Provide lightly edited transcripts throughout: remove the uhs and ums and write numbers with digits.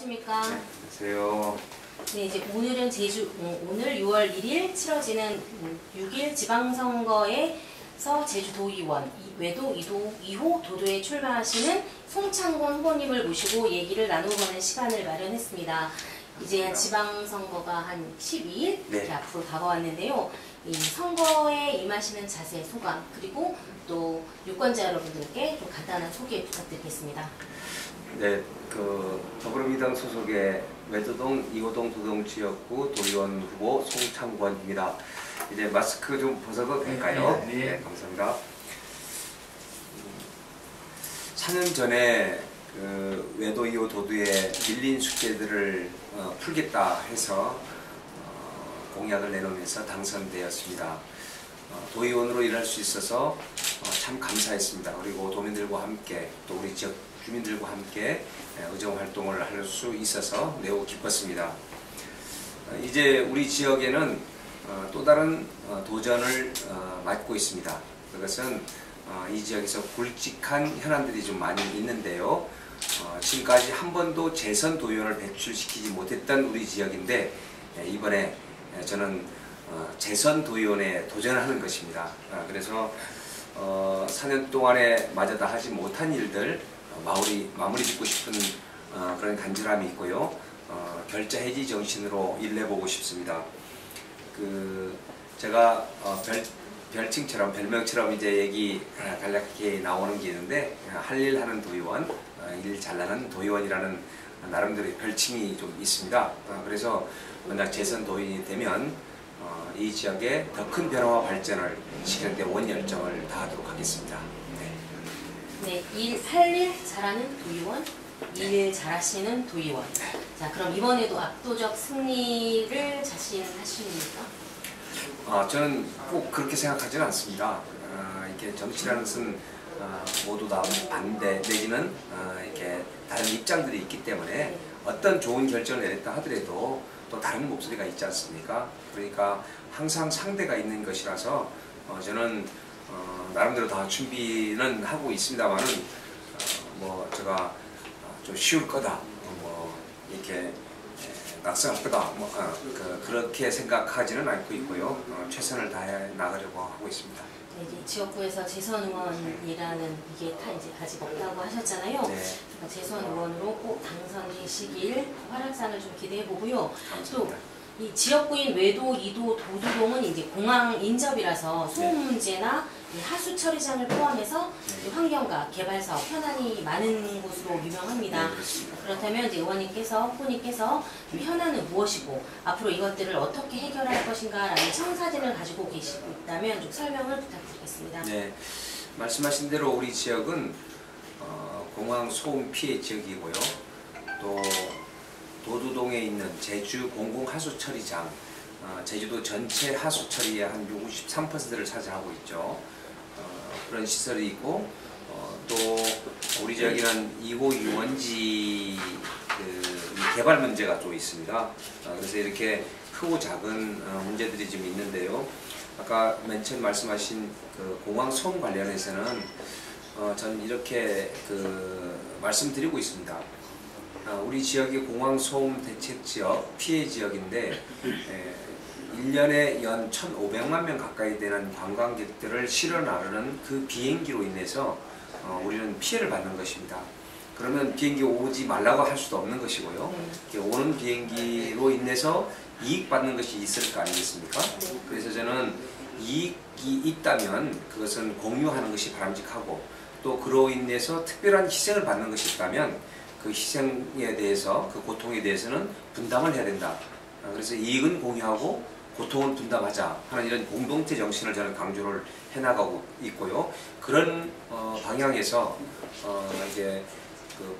안녕하십니까. 네, 안녕하세요. 네, 이제 오늘은 오늘 6월 1일 치러지는 6일 지방선거에서 제주도의원 외도 2호 도도에 출마하시는 송창곤 후보님을 모시고 얘기를 나눠보는 시간을 마련했습니다. 이제 지방선거가 한 12일 네. 앞으로 다가왔는데요. 이 선거에 임하시는 자세, 소감, 그리고 또 유권자 여러분들께 좀 간단한 소개 부탁드리겠습니다. 네, 더불어민주당 소속의 외도동 2호동 도동 지역구 도의원 후보 송창권입니다. 이제 마스크 좀 벗어도 될까요? 네, 감사합니다. 4년 전에 외도 2호 도도에 밀린 숙제들을 풀겠다 해서 공약을 내놓으면서 당선되었습니다. 도의원으로 일할 수 있어서 참 감사했습니다. 그리고 도민들과 함께 또 우리 지역 주민들과 함께 의정활동을 할 수 있어서 매우 기뻤습니다. 이제 우리 지역에는 또 다른 도전을 맡고 있습니다. 그것은 이 지역에서 굵직한 현안들이 좀 많이 있는데요. 지금까지 한 번도 재선 도의원을 배출시키지 못했던 우리 지역인데 이번에 저는 재선 도의원에 도전하는 것입니다. 그래서 4년 동안에 마저 다 하지 못한 일들 마무리 짓고 싶은 그런 간절함이 있고요. 결자 해지 정신으로 일해보고 싶습니다. 제가 별명처럼 이제 얘기 간략하게 나오는 게 있는데 할 일 하는 도의원, 일 잘나는 도의원이라는 나름대로의 별칭이 좀 있습니다. 그래서 만약 재선 도의원이 되면 이 지역에 더 큰 변화와 발전을 시키는 데 온 열정을 다하도록 하겠습니다. 네, 할 일 잘하는 도의원, 일 잘하시는 도의원. 자, 그럼 이번에도 압도적 승리를 자신하십니까? 저는 꼭 그렇게 생각하지는 않습니다. 이렇게 정치라는 것은 모두 다 반대 내지는 이렇게 다른 입장들이 있기 때문에 어떤 좋은 결정을 내렸다 하더라도 또 다른 목소리가 있지 않습니까? 그러니까 항상 상대가 있는 것이라서 저는 나름대로 다 준비는 하고 있습니다만은 제가 좀 쉬울 거다, 이렇게 낙선할 거다, 그렇게 생각하지는 않고 있고요. 최선을 다해 나가려고 하고 있습니다. 네, 이제 지역구에서 재선 의원이라는 이게 이제 아직 없다고 하셨잖아요. 네. 재선 의원으로 꼭 당선되시길 활약상을 좀 기대해 보고요. 감사합니다. 또 이 지역구인 외도, 이도, 도도동은 이제 공항 인접이라서 소음 문제나 하수 처리장을 포함해서 환경과 개발 사업 현안이 많은 곳으로 유명합니다. 네, 그렇다면 이제 의원님께서 후보님께서 현안은 무엇이고 앞으로 이것들을 어떻게 해결할 것인가라는 청사진을 가지고 계시고 있다면 좀 설명을 부탁드리겠습니다. 네, 말씀하신 대로 우리 지역은 공항 소음 피해 지역이고요. 또 도도동에 있는 제주 공공하수처리장, 제주도 전체 하수처리의 한 63%를 차지하고 있죠. 그런 시설이 있고 또 우리 지역에는 2호 유원지 개발 문제가 또 있습니다. 그래서 이렇게 크고 작은 문제들이 좀 있는데요. 아까 맨 처음 말씀하신 공항 소음 관련해서는 전 이렇게 말씀드리고 있습니다. 우리 지역이 공항소음 대책지역, 피해지역인데 1년에 연 1,500만 명 가까이 되는 관광객들을 실어 나르는 그 비행기로 인해서 우리는 피해를 받는 것입니다. 그러면 비행기 오지 말라고 할 수도 없는 것이고요. 오는 비행기로 인해서 이익 받는 것이 있을 거 아니겠습니까? 그래서 저는 이익이 있다면 그것은 공유하는 것이 바람직하고 또 그로 인해서 특별한 희생을 받는 것이 있다면 그 희생에 대해서, 그 고통에 대해서는 분담을 해야 된다. 그래서 이익은 공유하고 고통은 분담하자 하는 이런 공동체 정신을 저는 강조를 해나가고 있고요. 그런 방향에서 이제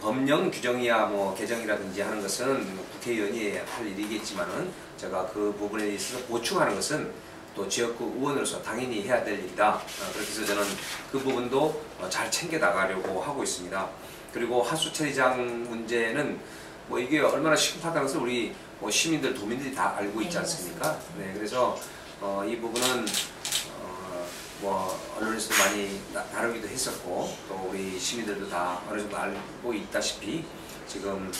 법령 규정이야 개정이라든지 하는 것은 국회의원이 할 일이겠지만은 제가 그 부분에 있어서 보충하는 것은 또 지역구 의원으로서 당연히 해야 될 일이다. 그렇게 해서 저는 그 부분도 잘 챙겨 나가려고 하고 있습니다. 그리고 하수처리장 문제는 이게 얼마나 심각하다는 것을 우리 시민들, 도민들이 다 알고 있지 않습니까? 네, 그래서 이 부분은 언론에서도 많이 다루기도 했었고 또 우리 시민들도 다 어느 정도 알고 있다시피 지금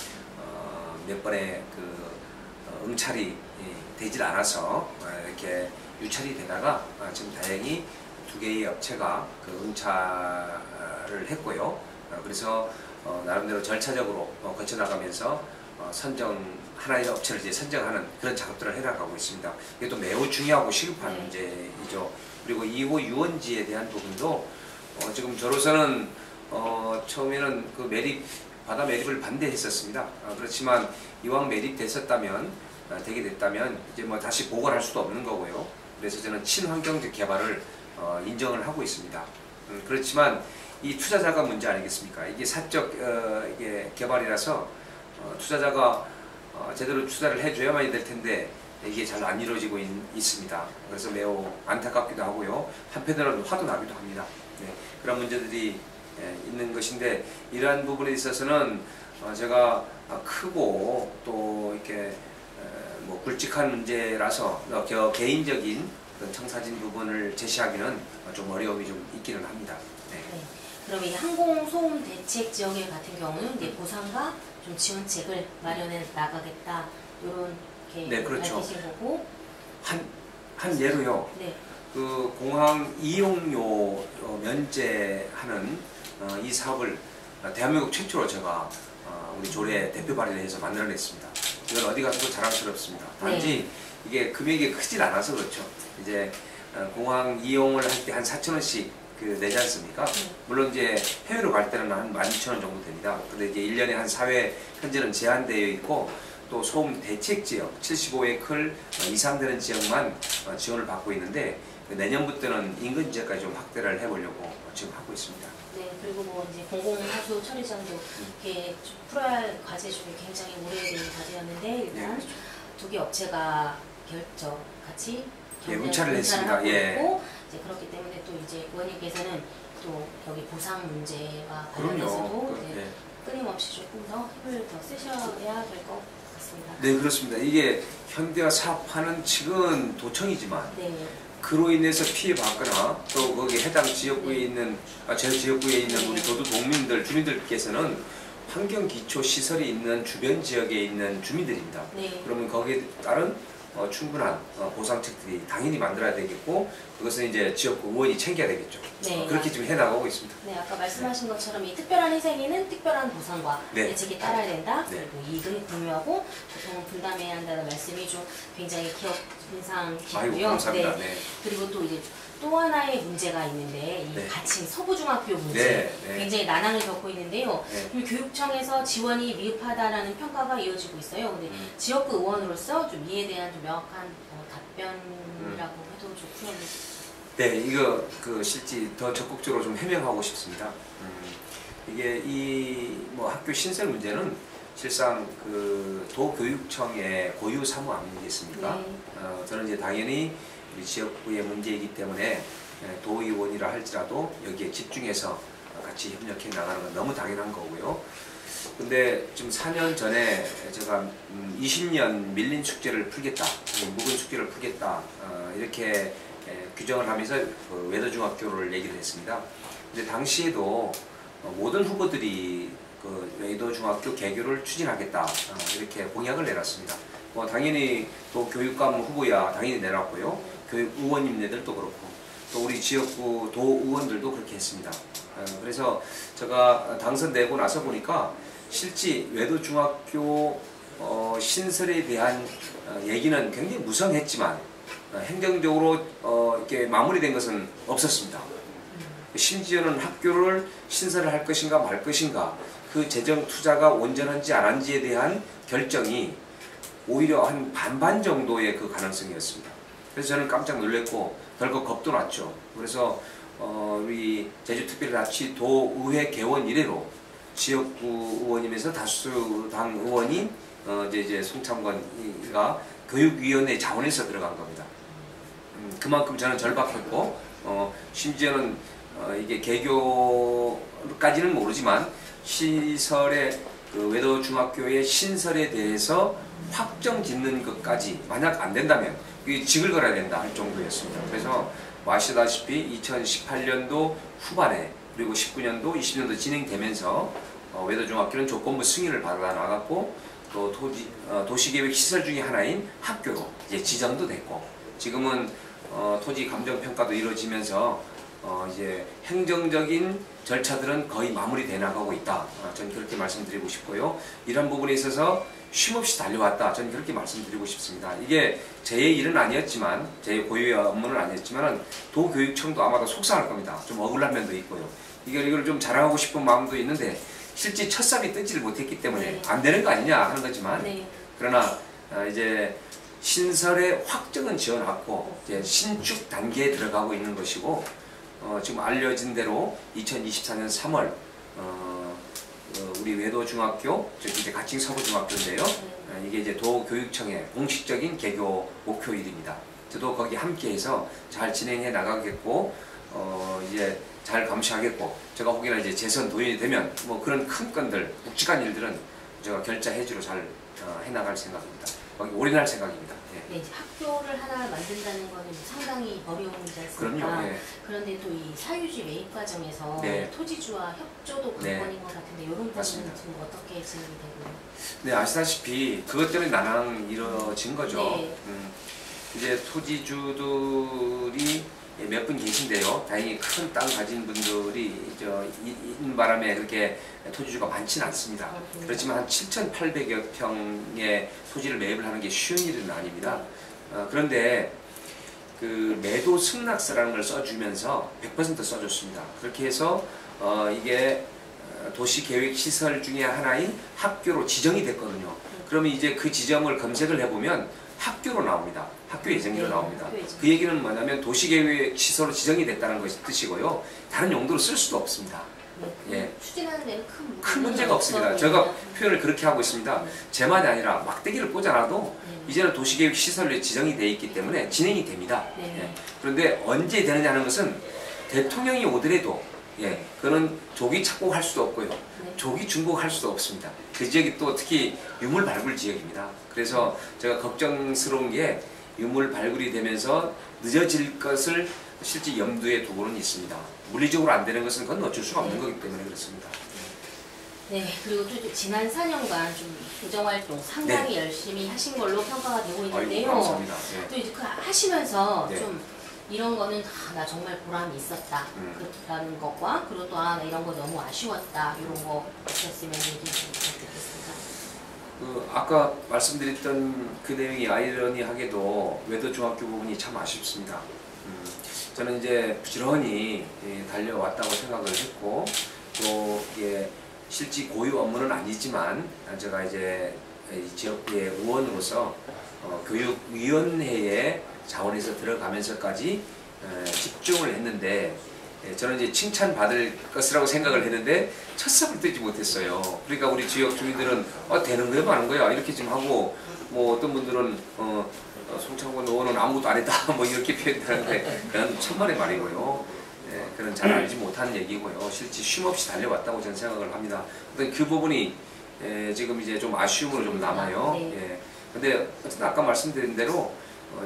몇 번의 그 응찰이 되질 않아서 이렇게 유찰이 되다가 지금 다행히 2개의 업체가 그 응찰을 했고요. 그래서 나름대로 절차적으로 거쳐나가면서 하나의 업체를 이제 선정하는 그런 작업들을 해나가고 있습니다. 이게 또 매우 중요하고 시급한 문제이죠. 그리고 2호 유원지에 대한 부분도 지금 저로서는 처음에는 그 바다 매립을 반대했었습니다. 그렇지만 이왕 매립됐었다면 되게 됐다면 이제 뭐 다시 복원할 수도 없는 거고요. 그래서 저는 친환경적 개발을 인정을 하고 있습니다. 그렇지만 이 투자자가 문제 아니겠습니까? 이게 사적 이게 개발이라서 투자자가 제대로 투자를 해줘야만이 될 텐데 이게 잘 안 이루어지고 있습니다. 그래서 매우 안타깝기도 하고요. 한편으로는 화도 나기도 합니다. 네, 그런 문제들이 있는 것인데 이러한 부분에 있어서는 제가 크고 또 이렇게 뭐 굵직한 문제라서 개인적인 청사진 부분을 제시하기는 좀 어려움이 좀 있기는 합니다. 네. 네. 그럼 이 항공소음 대책 지역에 같은 경우는 이제 보상과 좀 지원책을 마련해 나가겠다 이런 네, 그렇죠. 밝히신 거고 한 예로요. 네. 그 공항 이용료 면제하는 이 사업을 대한민국 최초로 제가 우리 조례 대표 발의를 해서 만들어냈습니다. 이건 어디 가서도 자랑스럽습니다. 단지 이게 금액이 크질 않아서 그렇죠. 이제 공항 이용을 할 때 한 4,000원씩 내지 않습니까? 물론 이제 해외로 갈 때는 한 12,000원 정도 됩니다. 근데 이제 1년에 한 4회 현재는 제한되어 있고 또 소음 대책 지역 75에클 이상 되는 지역만 지원을 받고 있는데 내년부터는 인근 지역까지 좀 확대를 해보려고 지금 하고 있습니다. 네, 그리고 뭐 이제 공공하수 처리장도 이렇게 좀 풀어야 할 과제 중에 굉장히 오래된 과제였는데 일단 네, 2개 업체가 같이 응찰을 했습니다. 하고 예. 있고 이제 그렇기 때문에 또 이제 의원님께서는 또 여기 보상 문제와 관련해서도 이제 끊임없이 조금 더 힘을 더 쓰셔야 될 것 같습니다. 네, 그렇습니다. 이게 현대화 사업하는 측은 도청이지만 네. 그로 인해서 피해받거나 또 거기 해당 지역구에 있는 제 지역구에 있는 우리 도민들 주민들께서는 환경기초시설이 있는 주변 지역에 있는 주민들입니다. 네. 그러면 거기에 따른 충분한 보상책들이 당연히 만들어야 되겠고 그것은 이제 지역구 의원이 챙겨야 되겠죠. 네. 그렇게 지금 해나가고 있습니다. 네, 아까 말씀하신 것처럼 이 특별한 희생에는 특별한 보상과 대책이 따라야 된다. 네. 그리고 이익은 공유하고 고통은 분담해야 한다는 말씀이 좀 굉장히 기업 인상 깊고요. 감사합니다. 네. 그리고 또 이제 또 하나의 문제가 있는데 이 가칭 서부중학교 문제 굉장히 난항을 겪고 있는데요. 교육청에서 지원이 미흡하다라는 평가가 이어지고 있어요. 근데 지역구 의원으로서 좀 이에 대한 좀 명확한 답변이라고 해도 좋고요. 네, 이거 실제 더 적극적으로 좀 해명하고 싶습니다. 이게 이 뭐 학교 신설 문제는 실상 도교육청의 고유 사무 아니겠습니까? 네. 저는 이제 당연히 우리 지역구의 문제이기 때문에 도의원이라 할지라도 여기에 집중해서 같이 협력해 나가는 건 너무 당연한 거고요. 근데 지금 4년 전에 제가 20년 밀린 숙제를 풀겠다, 묵은 숙제를 풀겠다 이렇게 규정을 하면서 외도중학교를 얘기를 했습니다. 근데 당시에도 모든 후보들이 외도중학교 개교를 추진하겠다 이렇게 공약을 내놨습니다. 당연히 또 교육감 후보야 당연히 내놨고요. 교육 의원님네들도 그렇고 또 우리 지역구 도 의원들도 그렇게 했습니다. 그래서 제가 당선되고 나서 보니까 실제 외도중학교 신설에 대한 얘기는 굉장히 무성했지만 행정적으로 이렇게 마무리된 것은 없었습니다. 심지어는 학교를 신설을 할 것인가 말 것인가 그 재정 투자가 온전한지 안 한지에 대한 결정이 오히려 한 반반 정도의 그 가능성이었습니다. 그래서 저는 깜짝 놀랐고 덜컥 겁도 났죠. 그래서 우리 제주특별자치 도의회 개원 이래로 지역구 의원이면서 다수당 의원이 이제 송창건이가 교육위원회 자원에서 들어간 겁니다. 그만큼 저는 절박했고 심지어는 이게 개교까지는 모르지만 시설의 외도중학교의 신설에 대해서 확정 짓는 것까지 만약 안 된다면 직을 걸어야 된다 할 정도였습니다. 그래서 아시다시피 2018년도 후반에 그리고 19년도, 20년도 진행되면서 외도중학교는 조건부 승인을 받아 나갔고 또 도시계획 시설 중에 하나인 학교로 이제 지정도 됐고, 지금은 토지 감정 평가도 이루어지면서 이제 행정적인 절차들은 거의 마무리돼 나가고 있다. 저는 그렇게 말씀드리고 싶고요. 이런 부분에 있어서 쉼없이 달려왔다. 저는 그렇게 말씀드리고 싶습니다. 이게 제 일은 아니었지만, 제 고유의 업무는 아니었지만 도교육청도 아마도 속상할 겁니다. 좀 억울한 면도 있고요. 이걸 좀 자랑하고 싶은 마음도 있는데 실제 첫 삽이 뜨지를 못했기 때문에 네. 안 되는 거 아니냐 하는 거지만, 네. 그러나 이제 신설의 확정은 지어놨고 이제 신축 단계에 들어가고 있는 것이고, 지금 알려진 대로 2024년 3월 우리 외도중학교, 즉 이제 가칭 서부중학교인데요. 이게 이제 도교육청의 공식적인 개교 목표일입니다. 저도 거기 함께해서 잘 진행해 나가겠고, 이제 잘 감시하겠고, 제가 혹여나 이제 재선 도인이 되면 뭐 그런 큰 건들, 묵직한 일들은 제가 결자 해주로 잘 해나갈 생각입니다. 거기 올인할 생각입니다. 예. 네, 이제 학교를 하나 만든다는 거는 상당히 어려운 일이지 않습니까? 그럼요. 예. 그런데 또 이 사유지 매입 과정에서 네. 토지주와 협조도 네. 관건인 것 같은데 이런 부분은 맞습니다. 지금 어떻게 진행이 되고요? 네, 아시다시피 그것 때문에 난항 이루어진 거죠. 네. 이제 토지주들이 몇 분 계신데요. 다행히 큰 땅 가진 분들이 있는 바람에 그렇게 토지주가 많지는 않습니다. 그렇지만 한 7,800여 평의 토지를 매입을 하는 게 쉬운 일은 아닙니다. 그런데 그 매도 승낙서라는 걸 써주면서 100% 써줬습니다. 그렇게 해서 이게 도시계획시설 중에 하나인 학교로 지정이 됐거든요. 그러면 이제 그 지점을 검색을 해보면 학교로 나옵니다. 학교 예정지로 나옵니다. 그 얘기는 뭐냐면 도시계획 시설로 지정이 됐다는 것이 뜻이고요. 다른 용도로 쓸 수도 없습니다. 예. 추진하는 데는 큰 문제가 없습니다. 제가 표현을 그렇게 하고 있습니다. 제만이 아니라 막대기를 꽂아놔도 이제는 도시계획 시설로 지정이 되어 있기 때문에 진행이 됩니다. 예. 그런데 언제 되느냐 하는 것은 대통령이 오더라도 그거는 조기 착복할 수도 없고요. 조기 중복할 수도 없습니다. 그 지역이 또 특히 유물 발굴 지역입니다. 그래서 제가 걱정스러운 게 유물 발굴이 되면서 늦어질 것을 실제 염두에 두고는 있습니다. 물리적으로 안 되는 것은 그건 어쩔 수가 없는 거기 때문에 그렇습니다. 네, 그리고 또 지난 4년간 좀 교정활동 상당히 열심히 하신 걸로 평가가 되고 있는데요. 아이고, 감사합니다. 또 이제 그 하시면서 네. 좀 이런 거는 나 정말 보람이 있었다 그렇다는 것과, 그리고 또 나 이런 거 너무 아쉬웠다 이런 거 있었으면 얘기 좀 부탁드리겠습니다. 아까 말씀드렸던 그 내용이 아이러니하게도 외도중학교 부분이 참 아쉽습니다. 저는 이제 부지런히 달려왔다고 생각을 했고, 또 이게 실제 고유 업무는 아니지만 제가 이제 이 지역구의 의원으로서 교육위원회에 자원에서 들어가면서까지 집중을 했는데, 저는 이제 칭찬받을 것이라고 생각을 했는데 첫삽을 뜨지 못했어요. 그러니까 우리 지역 주민들은 되는 거야 마는 거야 이렇게 좀 하고, 뭐 어떤 분들은 송창권 의원은 아무것도 안 했다 뭐 이렇게 표현하는데 그건 천만의 말이고요. 그런 잘 알지 못하는 얘기고요. 실제 쉼없이 달려왔다고 저는 생각을 합니다. 어떤 그 부분이 지금 이제 좀 아쉬움으로 좀 남아요. 근데 어쨌든 아까 말씀드린 대로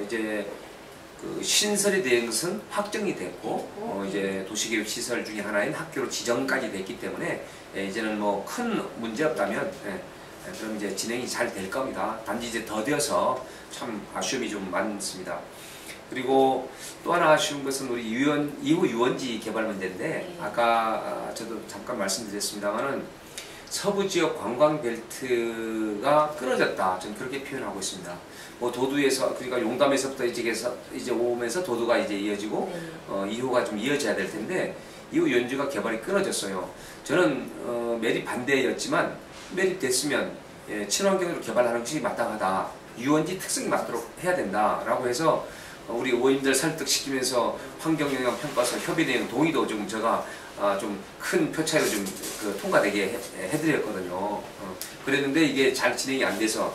이제 그 신설이 된 것은 확정이 됐고, 이제 도시계획 시설 중에 하나인 학교로 지정까지 됐기 때문에 이제는 뭐 큰 문제 없다면 그럼 이제 진행이 잘 될 겁니다. 단지 이제 더뎌서 참 아쉬움이 좀 많습니다. 그리고 또 하나 아쉬운 것은 우리 이후 유원지 개발 문제인데, 아까 저도 잠깐 말씀드렸습니다만은 서부 지역 관광 벨트가 끊어졌다. 저는 그렇게 표현하고 있습니다. 뭐 도두에서, 그러니까 용담에서부터 이제 오면서 도두가 이제 이어지고 이후가 좀 이어져야 될 텐데 이후 연주가 개발이 끊어졌어요. 저는 매립 반대였지만 매립됐으면 친환경으로 개발하는 것이 마땅하다. 유원지 특성이 맞도록 해야 된다라고 해서 우리 의원님들 설득시키면서 환경영향평가서 협의 내용 동의도 좀 제가 좀 큰 표 차이로 좀 통과되게 해드렸거든요. 그랬는데 이게 잘 진행이 안 돼서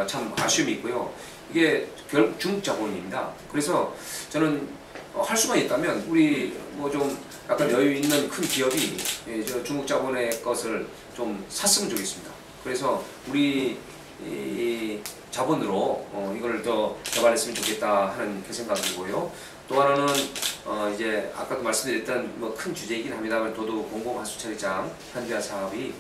참 아쉬움이 있고요. 이게 결국 중국 자본입니다. 그래서 저는 할 수만 있다면 우리 뭐 좀 약간 여유 있는 큰 기업이 저 중국 자본의 것을 좀 샀으면 좋겠습니다. 그래서 우리 자본으로 이걸 더 개발했으면 좋겠다 하는 그 생각이고요. 또 하나는 이제 아까도 말씀드렸던 뭐 큰 주제이긴 합니다만 도도 공공하수처리장 현대화 사업이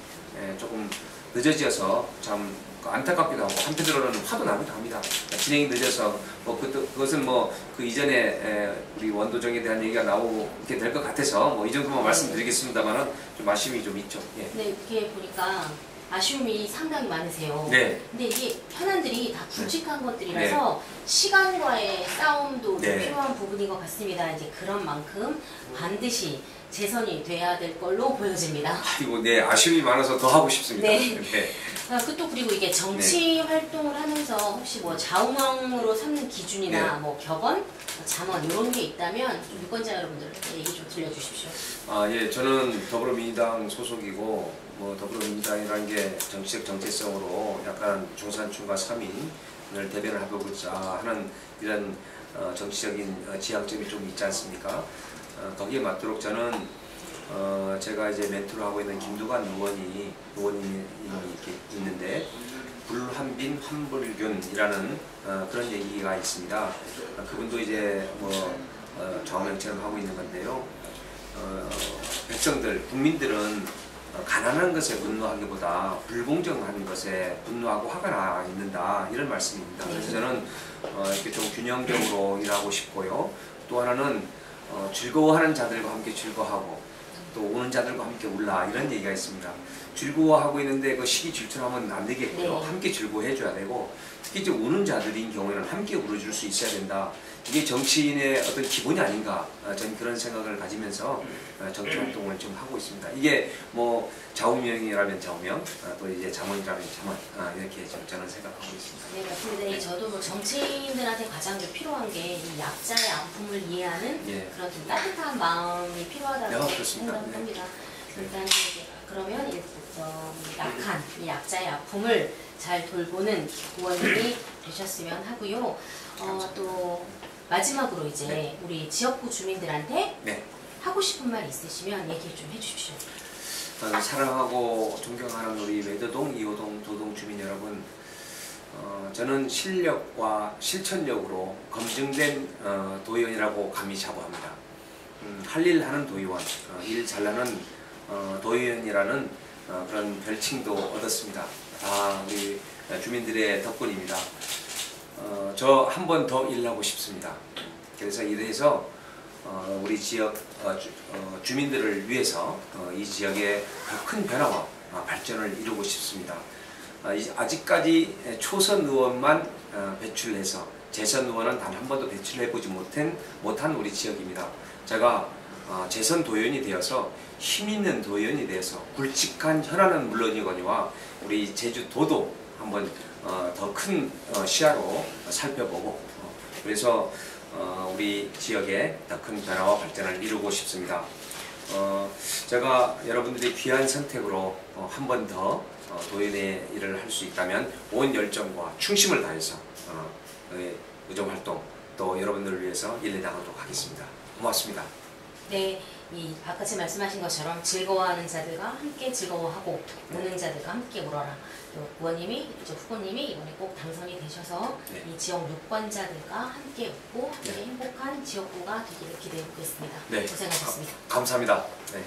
조금 늦어져서 참 안타깝기도 하고 한편으로는 화도 나기도 합니다. 진행이 늦어서 뭐 그것은 뭐 그 이전에 우리 원도정에 대한 얘기가 나오게 될 것 같아서 뭐 이 정도만 말씀드리겠습니다만은 좀 아쉬움이 좀 있죠. 예. 네, 이렇게 보니까 아쉬움이 상당히 많으세요. 네. 근데 이게 현안들이 다 굵직한 것들이라서 시간과의 싸움도 좀 네. 필요한 부분인 것 같습니다. 이제 그런 만큼 반드시 재선이 돼야 될 걸로 보여집니다. 아이고, 네, 아쉬움이 많아서 더 하고 싶습니다. 네. 네. 또 그리고 이게 정치 활동을 하면서 혹시 뭐 좌우명으로 삼는 기준이나 네. 뭐 격언, 잠언 이런 게 있다면 좀 유권자 여러분들께 얘기 좀 들려주십시오. 예, 저는 더불어민주당 소속이고 뭐 더불어민주당이라는 게 정치적 정체성으로 약간 중산층과 서민을 대변을 해보고자 하는 이런 정치적인 지향점이 좀 있지 않습니까? 거기에 맞도록 저는 제가 이제 멘토를 하고 있는 김두관 의원이 이렇게 있는데 불한빈 환불균이라는 그런 얘기가 있습니다. 그분도 이제 뭐 좌우명처럼 하고 있는 건데요. 백성들, 국민들은 가난한 것에 분노하기보다 불공정한 것에 분노하고 화가 나 있는다 이런 말씀입니다. 그래서 저는 이렇게 좀 균형적으로 일하고 싶고요. 또 하나는 즐거워하는 자들과 함께 즐거워하고 또 우는 자들과 함께 울라 이런 얘기가 있습니다. 즐거워하고 있는데 그 시기 질투하면 안 되겠고요. 네. 함께 즐거워해 줘야 되고 특히 이제 우는 자들인 경우에는 함께 울어줄 수 있어야 된다. 이게 정치인의 어떤 기본이 아닌가 저는 그런 생각을 가지면서 정치 활동을 좀 하고 있습니다. 이게 뭐 좌우명이라면 좌우명, 또 이제 잠언이라면 잠언 이렇게 저는 생각하고 있습니다. 네, 맞습니다. 저도 뭐 정치인들한테 가장 필요한 게 이 약자의 아픔을 이해하는 예. 그런 좀 따뜻한 마음이 필요하다고 그렇습니다. 생각합니다. 일단 이제 그러면 약한 이 약자의 아픔을 잘 돌보는 의원님이 되셨으면 하고요. 또 마지막으로 이제 네. 우리 지역구 주민들한테 네. 하고 싶은 말 있으시면 얘기 좀 해주십시오. 사랑하고 존경하는 우리 외도동, 이호동, 도동 주민 여러분, 저는 실력과 실천력으로 검증된 도의원이라고 감히 자부합니다. 할 일 하는 도의원, 일 잘나는 도의원이라는 그런 별칭도 얻었습니다. 다 우리 주민들의 덕분입니다. 저 한 번 더 일하고 싶습니다. 그래서 이래서 우리 지역 주민들을 위해서 이 지역의 더 큰 변화와 발전을 이루고 싶습니다. 아직까지 초선 의원만 배출해서 재선 의원은 단 한 번도 배출해보지 못한 우리 지역입니다. 제가 재선 도의원이 되어서 힘있는 도의원이 되어서 굵직한 현안은 물론이거니와 우리 제주도도 한번 더 큰 시야로 살펴보고 그래서 우리 지역의 더 큰 변화와 발전을 이루고 싶습니다. 제가 여러분들의 귀한 선택으로 한 번 더 도의원의 일을 할 수 있다면 온 열정과 충심을 다해서 의정활동 또 여러분들을 위해서 일해 나가도록 하겠습니다. 고맙습니다. 네, 이 아까지 말씀하신 것처럼 즐거워하는 자들과 함께 즐거워하고 우는 자들과 함께 울어라. 또 의원님이, 후보님이 이번에 꼭 당선이 되셔서 네. 이 지역 유권자들과 함께 웃고 함께 네. 행복한 지역구가 되기를 기대해 보겠습니다. 네. 고생하셨습니다. 감사합니다. 네.